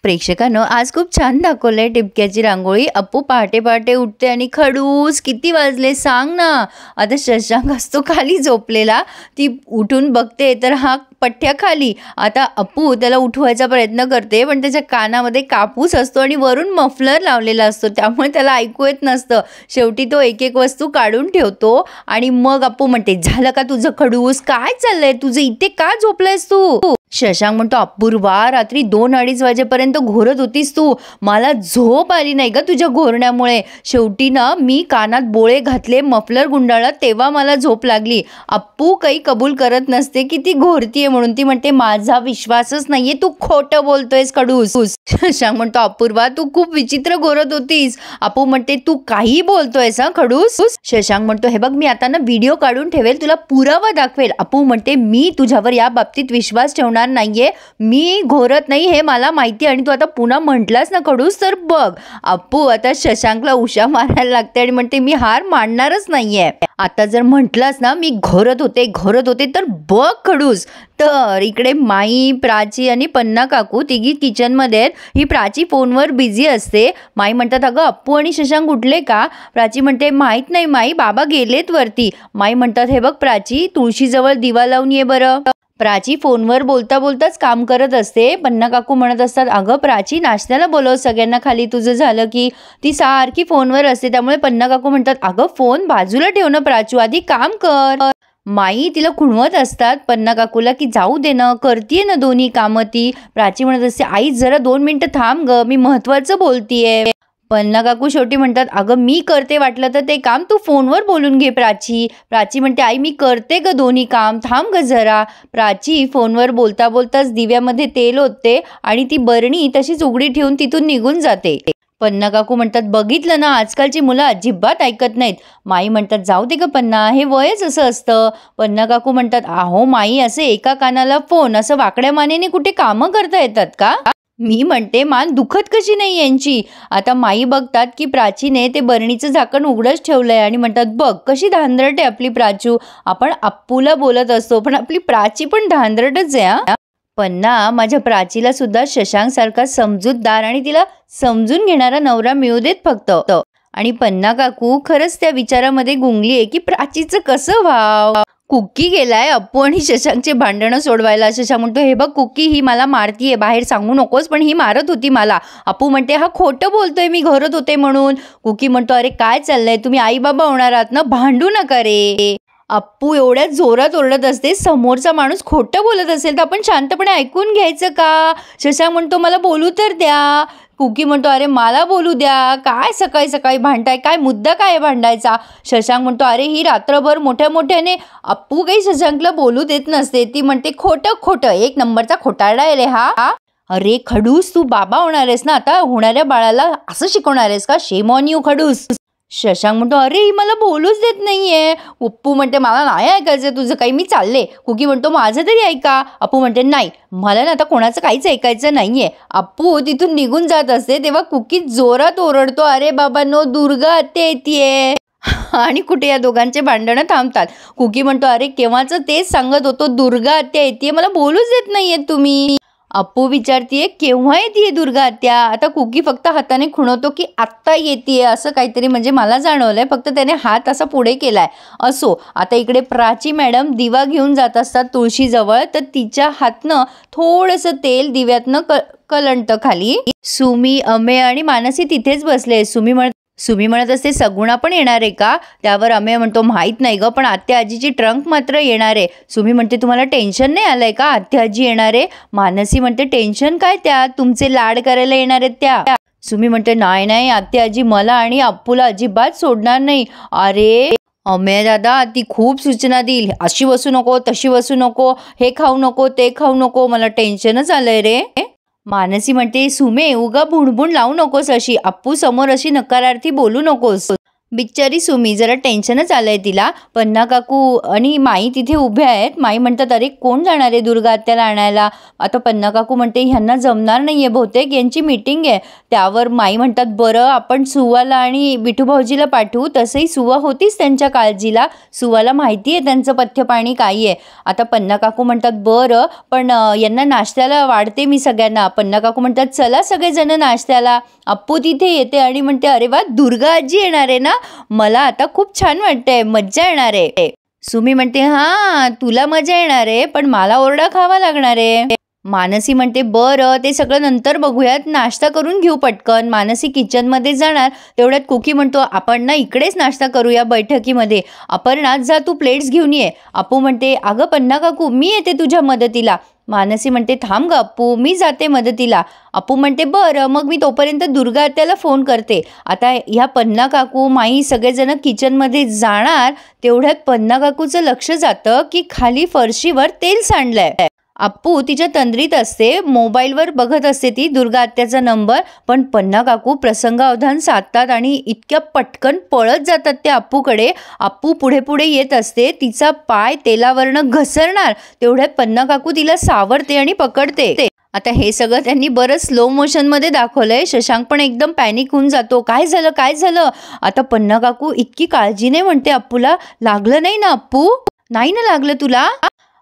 प्रेक्षकांनो, आज खूप छान दाखवलंय टिपक्याची रांगोळी। अप्पू पहाटे पहाटे उठते आणि खडूस किती वाजले सांग ना। आता शशांक असतो खाली झोपलेला, ती उठून बघते तर हा पठ्ठ्या खाली। आता अप्पू त्याला उठवायचा प्रयत्न करते, पण त्याच्या कानामध्ये कापूस असतो आणि वरून मफलर लावलेला असतो, त्यामुळे त्याला ऐकू येत नसतं। शेवटी तो एक एक वस्तू काढून ठेवतो आणि मग अप्पू म्हणते, झालं का तुझं खडूस? काय चाललंय तुझं? इथे का झोपलायस तू? शशांक म्हणतो, अपूर्वा, रात्री 2-2:30 वाजेपर्यंत घोरत होतीस तू, मला झोप आली नाही ग तुझ्या घोरण्यामुळे। शेवटी ना मी कानात बोळे घातले, मफलर गुंडाळला, तेव्हा मला झोप लागली। अप्पू काही कबूल करत नसते की ती घोरतीये म्हणून। ती म्हणते, माझा विश्वासच नाहीये, तू खोटं बोलतोयस खडूस। शशांक म्हणतो, अपूर्वा तू खूप विचित्र घोरत होतीस। अप्पू म्हणते, तू काही बोलतोयस हा खडूस? शशांक म्हणतो, हे बघ मी आता ना व्हिडिओ काढून ठेवेल, तुला पुरावा दाखवेल। अप्पू म्हणते, मी तुझ्यावर या बाबतीत विश्वास ठेवणार नाहीये, मी घोरत नाही हे मला माहिती, आणि तू आता पुन्हा म्हटलास ना खडूस तर बघ। अप्पू आता शशांकला उशा मारायला लागते आणि म्हणते, मी हार मानणारच नाहीये, आता जर म्हटलास ना मी घोरत होते तर बघ खडूस। तर इकडे माई, प्राची आणि पन्ना काकू तिघी किचन मध्ये आहेत। ही प्राची फोनवर बिझी असते। माई म्हणतात, अगं अप्पू आणि शशांक उठले का? प्राची म्हणते, माहित नाही माई, बाबा गेलेत वरती। माई म्हणतात, हे बघ प्राची, तुळशीजवळ दिवा लावून ये बरं। प्राची फोनवर बोलता बोलताच काम करत असते। पन्ना काकू म्हणत असतात, अगं प्राची, नाश्त्याला बोलव सगळ्यांना खाली, तुझं झालं की। ती सारखी फोनवर असते, त्यामुळे पन्ना काकू म्हणतात, अगं फोन बाजूला ठेव ना प्राचू, आधी काम कर। माई तिला खुणवत असतात पन्ना काकूला की जाऊ दे ना, करतीये ना दोन्ही कामं ती। प्राची म्हणत असते, आई जरा 2 मिनिटं थांब ग, मी महत्वाचं बोलतीये। पन्ना काकू शेवटी म्हणतात, अगं मी करते वाटलं तर ते काम, तू फोनवर बोलून घे प्राची। प्राची म्हणते, आई मी करते ग दोन्ही काम, थांब ग जरा। प्राची फोनवर बोलता बोलताच दिव्यामध्ये तेल ओतते आणि ती बरणी तशीच उघडी ठेवून तिथून निघून जाते। पन्ना काकू म्हणतात, बघितलं ना, आजकालची मुलं अजिबात ऐकत नाहीत। माई म्हणतात, जाऊ दे ग पन्ना, हे वयच असं असतं। पन्ना काकू म्हणतात, अहो माई, असे एका कानाला फोन, असं वाकड्या मानेने कुठे कामं करता येतात का? मी म्हणते, मान दुखत कशी नाही यांची? आता माई बघतात की प्राचीने ते बरणीचं झाकण उघडच ठेवलंय आणि म्हणतात, बघ कशी धांदरटे आपली प्राचू, आपण अप्पूला बोलत असतो पण आपली प्राची पण धांदरटच आहे हा। पन्ना, माझ्या प्राचीला सुद्धा शशांक सारखा समजूतदार आणि तिला समजून घेणारा नवरा मिळू देत फक्त। आणि पन्ना काकू खरंच त्या विचारामध्ये गुंगलीये की प्राचीचं कसं व्हाव। कुक्की गेलाय अप्पू आणि शशांकचे भांडणं सोडवायला। शशांक म्हणतो, हे बघ कुक्की, ही मला मारतीये, बाहेर सांगू नकोस, पण ही मारत होती मला। अप्पू म्हणते, हा खोटं बोलतोय, मी घोरत होते म्हणून। कुक्की म्हणतो, अरे काय चाललंय, तुम्ही आई बाबा होणार आहात ना, भांडू नका रे। अप्पू एवढ्या जोरात ओरडत असते, समोरचा माणूस खोटं बोलत असेल तर आपण शांतपणे ऐकून घ्यायचं का? शशांक म्हणतो, मला बोलू तर द्या। कुकी म्हणतो, अरे मला बोलू द्या, काय सकाळी सकाळी भांडताय, काय मुद्दा काय भांडायचा? शशांक म्हणतो, अरे ही रात्रभर मोठ्या मोठ्याने। अप्पू काही शशांकला बोलू देत नसते, ती म्हणते, खोटं खोटं, 1 नंबरचा खोटारडा आहे रे हा। अरे खडूस, तू बाबा होणार आहेस ना, आता होणाऱ्या बाळाला असं शिकवणार आहेस का? शेम ऑन यू खडूस। शशांक म्हणतो, अरे ही मला बोलूच देत नाहीये। अप्पू म्हणते, मला नाही ऐकायचं तुझं काही, मी चालले। कुकी म्हणतो, माझं तरी ऐका। अप्पू म्हणते, नाही, मला ना आता कोणाचं काहीच ऐकायचं नाहीये। अप्पू तिथून निघून जात असते तेव्हा कुकी जोरात ओरडतो, अरे बाबांनो, दुर्गा आत्या येतेय। आणि कुठे या दोघांचे भांडणं थांबतात। कुकी म्हणतो, अरे केव्हाच तेच सांगत होतो, दुर्गा आत्या येतेय, मला बोलूच देत नाहीये तुम्ही। अप्पू विचारतीये, केव्हा येतेय दुर्गा आत्या? आता कुकी फक्त हाताने खुणवतो की आत्ता येतेय असं काहीतरी, म्हणजे मला जाणवलंय, फक्त त्याने हात असा पुढे केलाय। असो, आता इकडे प्राची मॅडम दिवा घेऊन जात असतात तुळशीजवळ, तर तिच्या हातनं थोडंसं तेल दिव्यातनं कलंट खाली। सुमी, अमेय आणि मानसी तिथेच बसले। सुमी म्हणत असते, सगुणा पण येणार आहे का? त्यावर अमेय म्हणतो, माहित नाही ग, पण आत्या आजीची ट्रंक मात्र येणार आहे। सुमी म्हणते, तुम्हाला टेन्शन नाही आलंय का, आत्या आजी येणार आहे? मानसी म्हणते, टेन्शन काय, त्या तुमचे लाड करायला येणार आहेत त्या। सुमी म्हणते, नाही नाही, आत्या आजी मला आणि अप्पूला अजिबात सोडणार नाही। अरे अमेय दादा, ती खूप सूचना देईल, अशी बसू नको, तशी बसू नको, हे खाऊ नको, ते खाऊ नको, मला टेन्शनच आलंय रे। मानसी म्हणते, सुमे, उगा भुणभुण लावू नकोस अशी, अप्पू समोर अशी नकारार्थी बोलू नकोस। बिचारी सुमी जरा टेन्शनच आलंय तिला. पन्ना काकू आणि माई तिथे उभ्या आहेत. माई म्हणतात अरे कोण जाणार आहे दुर्गा आत्याला आणायला. आता पन्ना काकू म्हणते ह्यांना जमणार नाहीये बहुतेक, यांची मीटिंग आहे. त्यावर माई म्हणतात बरं आपण सुवाला आणि बिठू भाऊजीला पाठवू. तसंही सुवा होतीच त्यांच्या काळजीला, सुवाला माहिती आहे त्यांचं पथ्य पाणी काय आहे. आता पन्ना काकू म्हणतात बरं पण यांना नाश्त्याला वाढते मी सगळ्यांना. पन्ना काकू म्हणतात चला सगळेजण नाश्त्याला. अप्पू तिथे येते आणि म्हणते अरे वा दुर्गा आजी येणार आहे ना, मला आता खूप छान वाटतंय, मज्जा येणार आहे. सुमी म्हणते हा तुला मजा येणार आहे पण मला ओरडा खावा लागणार आहे. मानसी म्हणते बरं ते सगळं नंतर बघूयात, नाश्ता करून घेऊ पटकन. मानसी किचनमध्ये जाणार तेवढ्यात कुकी म्हणतो आपण ना इकडेच नाश्ता करूया बैठकीमध्ये. अपर्णा जा तू प्लेट्स घेऊन ये. अप्पू म्हणते अगं पन्ना काकू मी येते तुझ्या मदतीला. मानसी म्हणते थांब ग अप्पू मी जाते मदतीला. अप्पू म्हणते बरं मग मी तोपर्यंत दुर्गा आत्याला फोन करते. आता ह्या पन्ना काकू माई सगळेजण किचनमध्ये जाणार तेवढ्यात पन्ना काकूचं लक्ष जातं की खाली फरशीवर तेल सांडलंय. अप्पू तिच्या तंद्रीत असते, मोबाईलवर बघत असते ती दुर्गा आत्याचा नंबर. पण पन्ना काकू प्रसंगावधान साधतात आणि इतक्या पटकन पळत जातात त्या अप्पूकडे. अप्पू पुढे पुढे येत असते, तिचा पाय तेलावरनं घसरणार तेवढ्यात पन्ना काकू तिला सावरते आणि पकडते. आता हे सगळं त्यांनी बरं स्लो मोशनमध्ये दाखवलंय. शशांक पण एकदम पॅनिक होऊन जातो, काय झालं काय झालं. आता पन्ना काकू इतकी काळजीने म्हणते अप्पूला लागलं नाही ना अप्पू, नाही ना लागलं तुला.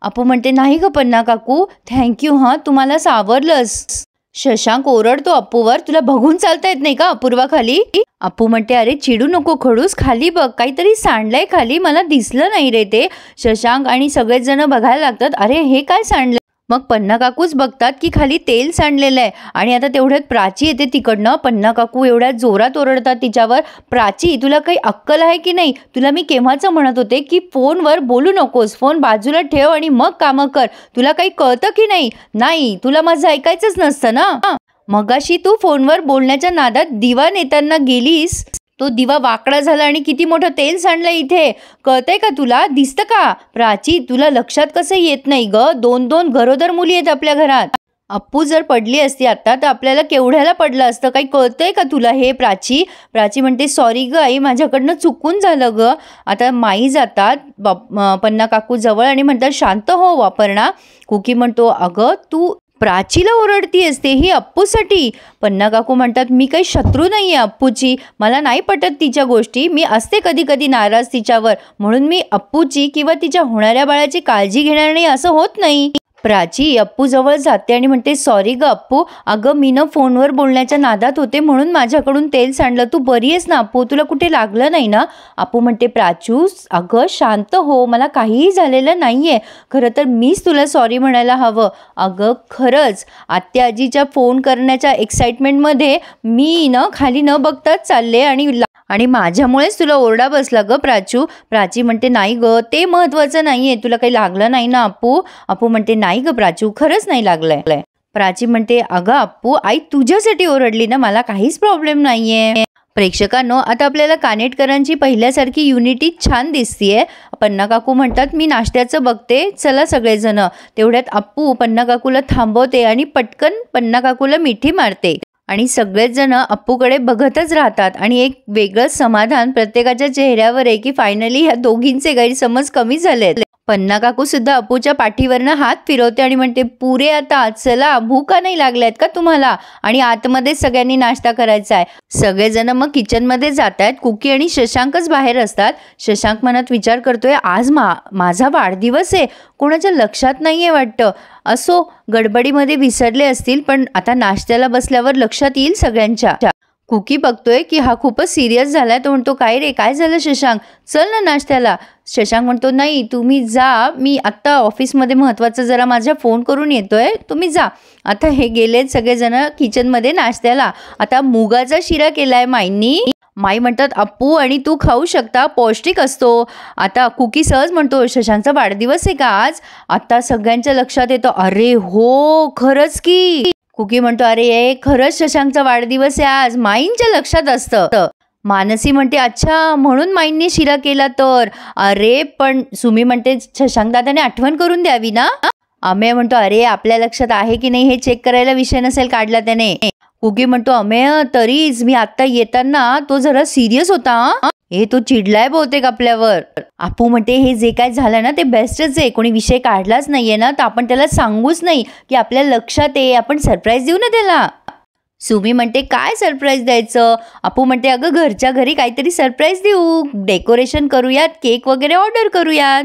अप्पू म्हणते नाही ग पन्ना काकू थँक्यू हां तुम्हाला सावरलंस. शशांक ओरडतो अप्पूवर तुला बघून चालता येत नाही का अपूर्वा खाली. अप्पू म्हणते अरे चिडू नको खडूस, खाली बघ काहीतरी सांडलंय खाली, मला दिसलं नाही रे ते. शशांक आणि सगळेच जण बघायला लागतात अरे हे काय सांडलंय. मग पन्ना काकूच बघतात की खाली तेल सांडलेलं आहे. आणि आता तेवढ्यात प्राची येते तिकडनं. पन्ना काकू एवढ्या जोरात ओरडतात तिच्यावर प्राची तुला काही अक्कल आहे की नाही, तुला मी केव्हाचं म्हणत होते की फोनवर बोलू नकोस, फोन बाजूला ठेव आणि मग कामं कर, तुला काही कळतं की नाही. नाही तुला माझं ऐकायचंच नसतं ना. मगाशी तू फोनवर बोलण्याच्या नादात दिवा नेताना गेलीस, तो दिवा वाकडा झाला आणि किती मोठं तेल सांडलं इथे, कळतंय का तुला, दिसतं का. प्राची तुला लक्षात कसं येत नाही ग, 2-2 गरोदर मुली आहेत आपल्या घरात. अप्पू जर पडली असती आता तर आपल्याला केवढ्याला पडलं असतं, काही कळतंय का तुला हे प्राची. प्राची म्हणते सॉरी ग आई माझ्याकडनं चुकून झालं ग. आता माई जातात पन्ना काकू जवळ आणि म्हणतात शांत हो वापरणा. कुकी म्हणतो अगं तू प्राचीला ओरडती असते ही अप्पूसाठी. पन्ना काकू म्हणतात मी काही शत्रू नाही आहे अप्पूची, मला नाही पटत तिच्या गोष्टी, मी असते कधी कधी नाराज तिच्यावर, म्हणून मी अप्पूची किंवा तिच्या होणाऱ्या बाळाची काळजी घेणार नाही असं होत नाही. प्राची अप्पू जवळ जाते आणि म्हणते सॉरी ग अप्पू, अगं मी न फोनवर बोलण्याच्या नादात होते म्हणून माझ्याकडून तेल सांडलं, तू बरी आहेस ना अप्पू, तुला कुठे लागलं नाही ना. अप्पू म्हणते प्राचू अगं शांत हो, मला काहीही झालेलं नाहीये, खरं तर मीच तुला सॉरी म्हणायला हवं. अगं खरंच आत्या आजीच्या फोन करण्याच्या एक्साइटमेंटमध्ये मी न खाली न बघताच चालले आणि माझ्यामुळेच तुला ओरडा बसला ग प्राचू. प्राची म्हणते नाही ग ते महत्वाचं नाहीये, तुला काही लागलं नाही ना अप्पू. अप्पू म्हणते नाही ग प्राचू खरंच नाही लागलंय. प्राची म्हणते अगं अप्पू आई तुझ्यासाठी ओरडली ना, मला काहीच प्रॉब्लेम नाहीये. प्रेक्षकांनो आता आपल्याला कानेटकरांची पहिल्यासारखी युनिटी छान दिसतीये. पन्ना काकू म्हणतात मी नाश्त्याचं बघते चला सगळेजण. तेवढ्यात अप्पू पन्ना काकूला थांबवते आणि पटकन पन्ना काकूला मिठी मारते आणि सगळेच जण अप्पूकडे बघतच राहतात आणि एक वेगळंच समाधान प्रत्येकाच्या चेहऱ्यावर आहे की फायनली ह्या दोघींचे गैरसमज कमी झालेत. पन्ना काकू सुद्धा अप्पूच्या पाठीवरनं हात फिरवते आणि म्हणते पुरे आता चला, भूका नाही लागल्यात का तुम्हाला, आणि आतमध्ये सगळ्यांनी नाश्ता करायचा आहे. सगळेजण मग किचनमध्ये जात आहेत. कुकी आणि शशांकच बाहेर असतात. शशांक मनात विचार करतोय आज माझा वाढदिवस आहे, कोणाच्या लक्षात नाहीये वाटतं. असो गडबडीमध्ये विसरले असतील, पण आता नाश्त्याला बसल्यावर लक्षात येईल सगळ्यांच्या. कुकी बघतोय की हा खूपच सिरियस झालाय, तो म्हणतो काय रे काय झालं शशांक, चल ना नाश्त्याला. शशांक म्हणतो नाही तुम्ही जा, मी आत्ता ऑफिसमध्ये महत्त्वाचं जरा माझ्या फोन करून येतोय, तुम्ही जा. आता हे गेलेत सगळेजण किचनमध्ये नाश्त्याला. आता मुगाचा शिरा केलाय माईंनी. माई म्हणतात अप्पू आणि तू खाऊ शकता, पौष्टिक असतो. आता कुकी सहज म्हणतो शशांकचा वाढदिवस आहे का आज. आता सगळ्यांच्या लक्षात येतं अरे हो खरंच की. कुकी म्हणतो अरे खरंच शशांकचा वाढदिवस आहे आज, माईंच्या लक्षात असतं. मानसी म्हणते अच्छा म्हणून माईंनी शिरा केला तर. अरे पण सुमी म्हणते शशांक दादाने आठवण करून द्यावी ना. आम्ही म्हणतो अरे आपल्या लक्षात आहे की नाही हे चेक करायला विषय नसेल काढला त्याने. कुकी म्हणतो अमेय तरीच मी आता येताना तो जरा सिरियस होता हे तो चिडलाय बहुतेक आपल्यावर. अपू म्हणते हे जे काय झालं ना ते बेस्टच आहे, कोणी विषय काढलाच नाहीये ना तर आपण त्याला सांगूच नाही की आपल्या लक्षात आहे, आपण सरप्राईज देऊ ना त्याला. सुमी म्हणते काय सरप्राईज द्यायचं. अपू म्हणते अगं घरच्या घरी काहीतरी सरप्राईज देऊ, डेकोरेशन करूयात, केक वगैरे ऑर्डर करूयात.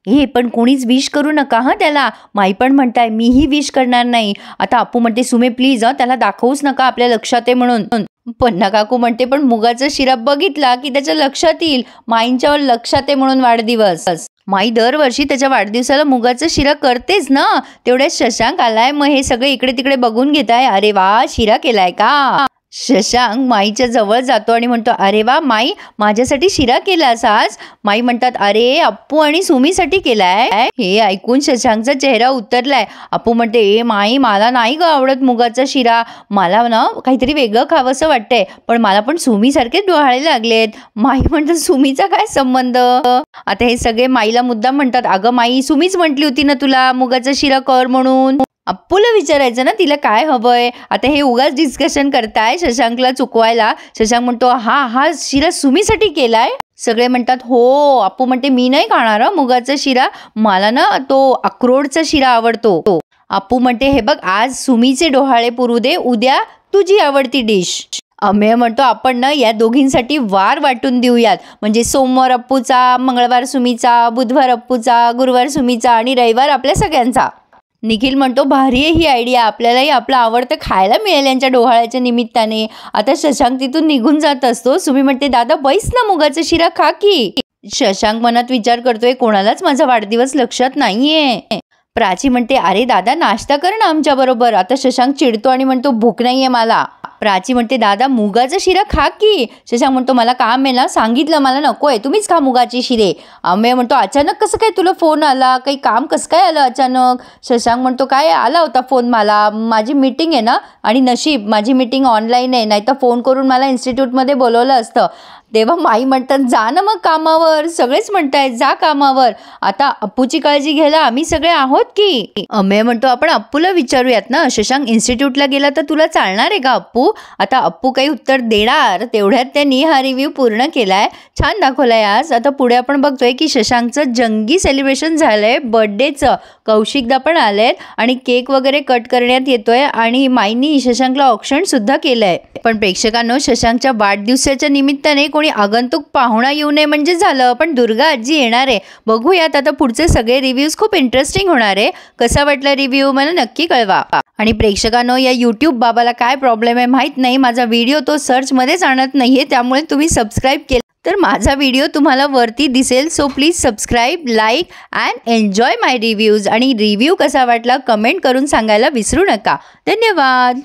हे पण कोणीच विश करू नका हा त्याला. माई पण म्हणताय मीही विश करणार नाही. आता अपू म्हणते सुमे प्लीज त्याला दाखवूच नका आपल्या लक्षात आहे म्हणून. पन्ना काकू म्हणते पण मुगाचा शिरा बघितला की त्याच्या लक्षात येईल, माईंच्या लक्षात आहे म्हणून वाढदिवस. माई दरवर्षी त्याच्या वाढदिवसाला मुगाचा शिरा करतेच ना. तेवढ्यात शशांक आलाय, मग हे सगळे इकडे तिकडे बघून घेताय. अरे वा शिरा केलाय का. शशांक माईच्या जवळ जातो आणि म्हणतो अरे वा माई माझ्यासाठी शिरा केलास आज. माई म्हणतात अरे अप्पू आणि सुमीसाठी केलाय. हे ऐकून शशांकचा चेहरा उतरलाय. अप्पू म्हणते ए माई मला नाही ग आवडत मुगाचा शिरा, मला ना काहीतरी वेगळं खावंसं वाटतंय, पण मला पण सुमीसारखेच डोहाळे लागलेत. माई म्हणतात सुमीचा काय संबंध. आता हे सगळे माईला मुद्दाम म्हणतात अगं माई सुमीच म्हटली होती ना तुला मुगाचा शिरा कर म्हणून. अप्पूला विचारायचं ना तिला काय हवंय. आता हे उगाच डिस्कशन करताय शशांकला चुकवायला. शशांक म्हणतो हा शिरा सुमीसाठी केलाय. सगळे म्हणतात हो. अप्पू म्हणते मी नाही खाणार मुगाचा शिरा, मला ना तो अक्रोडचा शिरा आवडतो. अप्पू म्हणते हे बघ आज सुमीचे डोहाळे पुरू दे, उद्या तुझी आवडती डिश. अमेय म्हणतो आपण ना या दोघींसाठी वार वाटून देऊयात, म्हणजे सोमवार अप्पूचा, मंगळवार सुमीचा, बुधवार अप्पूचा, गुरुवार सुमीचा आणि रविवार आपल्या सगळ्यांचा. निखिल म्हणतो भारी आहे ही आयडिया, आपल्यालाही आपलं आवडतं खायला मिळेल यांच्या डोहाळ्याच्या निमित्ताने. आता शशांक तिथून निघून जात असतो. सुमी म्हणते दादा बैस ना मुगाचा शिरा खा की. शशांक मनात विचार करतोय कोणालाच माझा वाढदिवस लक्षात नाहीये. प्राची म्हणते अरे दादा नाश्ता कर ना आमच्या बरोबर. आता शशांक चिडतो आणि म्हणतो भूक नाहीये मला. प्राची म्हणते दादा मुगाचा शिरा खा की. शशांक म्हणतो मला काम आहे ना, सांगितलं मला नको आहे, तुम्हीच खा मुगाचे शिरे. अमेय म्हणतो अचानक कसं काय तुला फोन आला, काही काम कसं काय आलं अचानक. शशांक म्हणतो काय आला होता फोन मला, माझी मीटिंग आहे ना, आणि नशीब माझी मीटिंग ऑनलाईन आहे, नाहीतर फोन करून मला इन्स्टिट्यूटमध्ये बोलवलं असतं. तेव्हा माई म्हणतात जा ना मग कामावर, सगळेच म्हणतायत जा कामावर, आता अप्पूची काळजी घ्यायला आम्ही सगळे आहोत की. अमेय म्हणतो आपण अप्पूला विचारूयात ना, शशांक इन्स्टिट्यूटला गेला तर तुला चालणार आहे का अप्पू. आता अप्पू काही उत्तर देणार तेवढ्यात त्यांनी हा रिव्ह्यू पूर्ण केलाय, छान दाखवलाय आज. आता पुढे आपण बघतोय की शशांकचं जंगी सेलिब्रेशन झालंय बर्थडेचं. कौशिकदा पण आलेत आणि केक वगैरे कट करण्यात येतोय आणि माईनी शशांकला ऑप्शन सुद्धा केलंय. पण प्रेक्षकांनो शशांकच्या वाढदिवसाच्या निमित्ताने कोणी आगंतुक पाहुणा येऊ नये म्हणजे झालं, पण दुर्गा आजी येणार आहे. बघूयात आता पुढचे सगळे रिव्ह्यूज, खूप इंटरेस्टिंग होणार आहे. कसा वाटला रिव्ह्यू मला नक्की कळवा. आणि प्रेक्षकांनो या यूट्यूब बाबाला काय प्रॉब्लेम आहे माहीत नाही, माझा व्हिडिओ तो सर्चमध्येच आणत नाहीये, त्यामुळे तुम्ही सबस्क्राईब केलं तर माझा व्हिडिओ तुम्हाला वरती दिसेल. So please subscribe, like and enjoy my reviews. आणि रिव्ह्यू कसा वाटला कमेंट करून सांगायला विसरू नका. धन्यवाद.